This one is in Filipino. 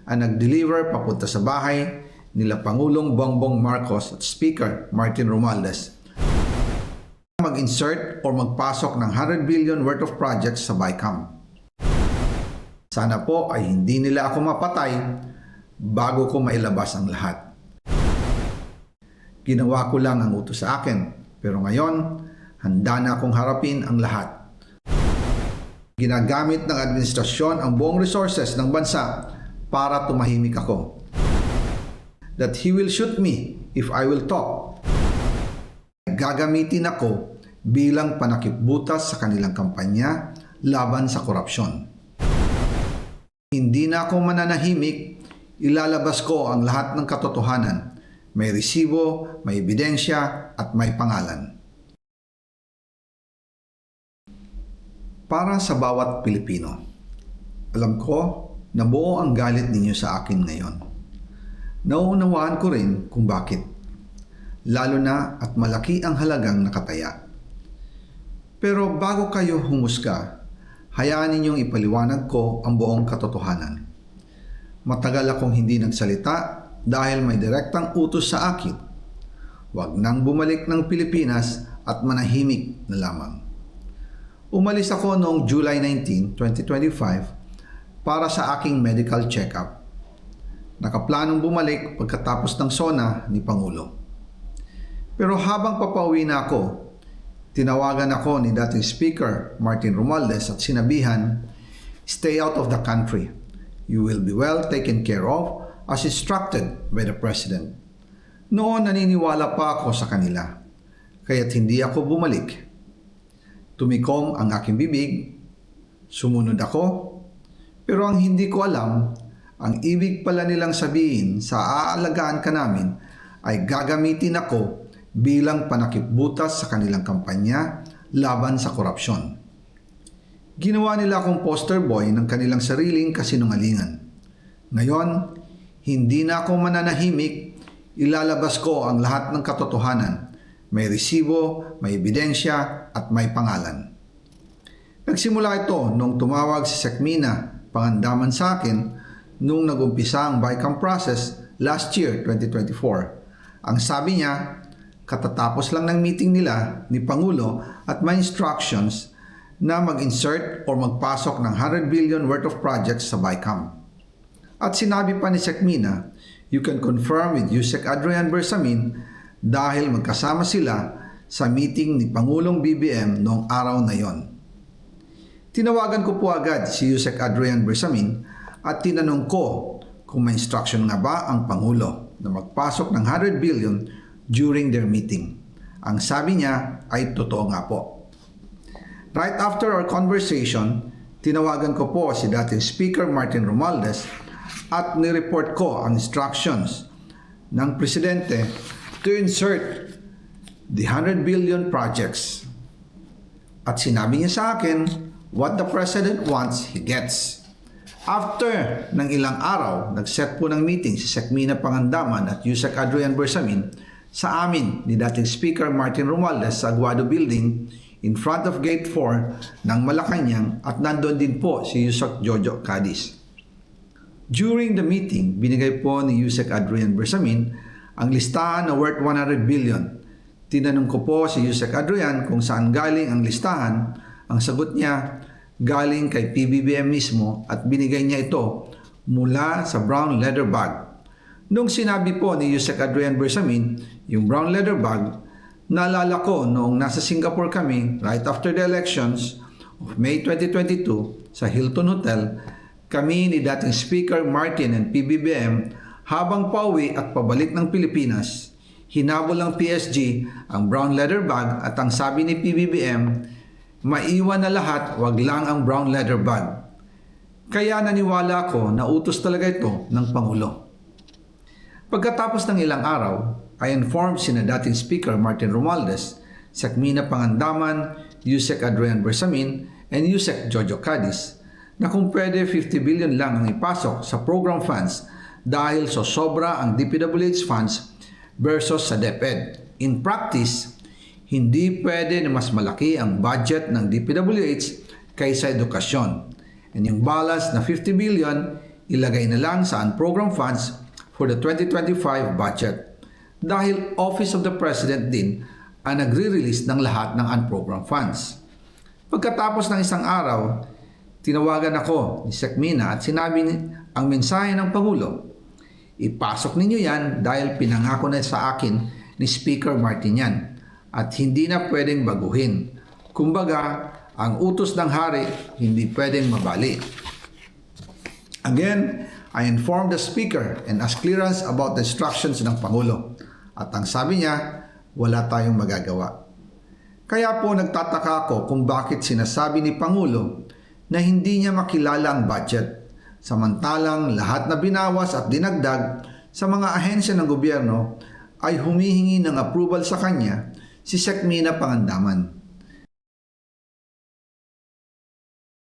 ang nag-deliver papunta sa bahay nila Pangulong Bongbong Marcos at Speaker Martin Romualdez mag-insert o magpasok ng 100 billion worth of projects sa BICAM. Sana po ay hindi nila ako mapatay bago ko mailabas ang lahat. Ginawa ko lang ang utos sa akin, pero ngayon, handa na akong harapin ang lahat. Ginagamit ng administrasyon ang buong resources ng bansa para tumahimik ako. That he will shoot me if I will talk. Gagamitin ako bilang panakipbutas sa kanilang kampanya laban sa korupsyon. Hindi na ako mananahimik, ilalabas ko ang lahat ng katotohanan. May resibo, may ebidensya, at may pangalan. Para sa bawat Pilipino, alam ko na buo ang galit ninyo sa akin ngayon. Nauunawaan ko rin kung bakit. Lalo na at malaki ang halagang nakataya. Pero bago kayo humusga, hayaan ninyong ipaliwanag ko ang buong katotohanan. Matagal akong hindi nagsalita dahil may direktang utos sa akin. Huwag nang bumalik ng Pilipinas at manahimik na lamang. Umalis ako noong July 19, 2025 para sa aking medical check-up. Nakaplanong bumalik pagkatapos ng SONA ni Pangulo. Pero habang papauwi na ako, tinawagan ako ni dating Speaker Martin Romualdez at sinabihan, "Stay out of the country. You will be well taken care of as instructed by the President." Noon naniniwala pa ako sa kanila, kaya't hindi ako bumalik. Tumikom ang aking bibig, sumunod ako, pero ang hindi ko alam, ang ibig pala nilang sabihin sa aalagaan ka namin ay gagamitin ako bilang panakipbutas sa kanilang kampanya laban sa korupsyon. Ginawa nila akong poster boy ng kanilang sariling kasinungalingan. Ngayon, hindi na ako mananahimik, ilalabas ko ang lahat ng katotohanan. May resibo, may ebidensya, at may pangalan. Nagsimula ito nung tumawag si Sekmina Pangandaman sa akin nung nag-umpisa ang BICAM process last year, 2024. Ang sabi niya, katatapos lang ng meeting nila ni Pangulo at may instructions na mag-insert o magpasok ng 100 billion worth of projects sa BICAM. At sinabi pa ni Sekmina, you can confirm with Yusek Adrian Bersamin dahil magkasama sila sa meeting ni Pangulong BBM noong araw na yon. Tinawagan ko po agad si Yusek Adrian Bersamin at tinanong ko kung may instruction nga ba ang Pangulo na magpasok ng 100 billion during their meeting. Ang sabi niya ay totoo nga po. Right after our conversation, tinawagan ko po si dating Speaker Martin Romualdez at nireport ko ang instructions ng Presidente to insert the 100 billion projects. At sinabi niya sa akin, what the President wants, he gets. After ng ilang araw, nag-set po ng meeting si Sekmina Pangandaman at Yusek Adrian Bersamin sa amin ni dating Speaker Martin Romualdez sa Aguado Building in front of Gate 4 ng Malacanang at nandun din po si Yusek Jojo Cadiz. During the meeting, binigay po ni Yusek Adrian Bersamin ang listahan na worth 100 billion. Tinanong ko po si Yusek Adrian kung saan galing ang listahan. Ang sagot niya, galing kay PBBM mismo at binigay niya ito mula sa brown leather bag. Nung sinabi po ni Yusek Adrian Bersamin, yung brown leather bag, naalala ko noong nasa Singapore kami right after the elections of May 2022 sa Hilton Hotel, kami ni dating Speaker Martin and PBBM habang pauwi at pabalik ng Pilipinas, hinabol ng PSG ang brown leather bag at ang sabi ni PBBM, maiwan na lahat, wag lang ang brown leather bag. Kaya naniwala ko na utos talaga ito ng Pangulo. Pagkatapos ng ilang araw, I informed sina dating Speaker Martin Romualdez, Sekmina Pangandaman, Yusek Adrian Bersamin, and Yusek Jojo Cadiz na kung pwede 50 billion lang ang ipasok sa program funds dahil so sobra ang DPWH funds versus sa DepEd. In practice, hindi pwede na mas malaki ang budget ng DPWH kaysa edukasyon. And yung balance na 50 billion, ilagay na lang sa unprogrammed funds for the 2025 budget dahil Office of the President din ang nagre-release ng lahat ng unprogrammed funds. Pagkatapos ng isang araw, tinawagan ako ni Sec Mina at sinabi ang mensahe ng Pangulo. Ipasok ninyo yan dahil pinangako na sa akin ni Speaker Martinian at hindi na pwedeng baguhin. Kumbaga, ang utos ng hari hindi pwedeng mabali. Again, I informed the Speaker and asked clearance about the instructions ng Pangulo. At ang sabi niya, wala tayong magagawa. Kaya po nagtataka ako kung bakit sinasabi ni Pangulo na hindi niya makilala ang budget, samantalang lahat na binawas at dinagdag sa mga ahensya ng gobyerno ay humihingi ng approval sa kanya si Sec Mina Pangandaman.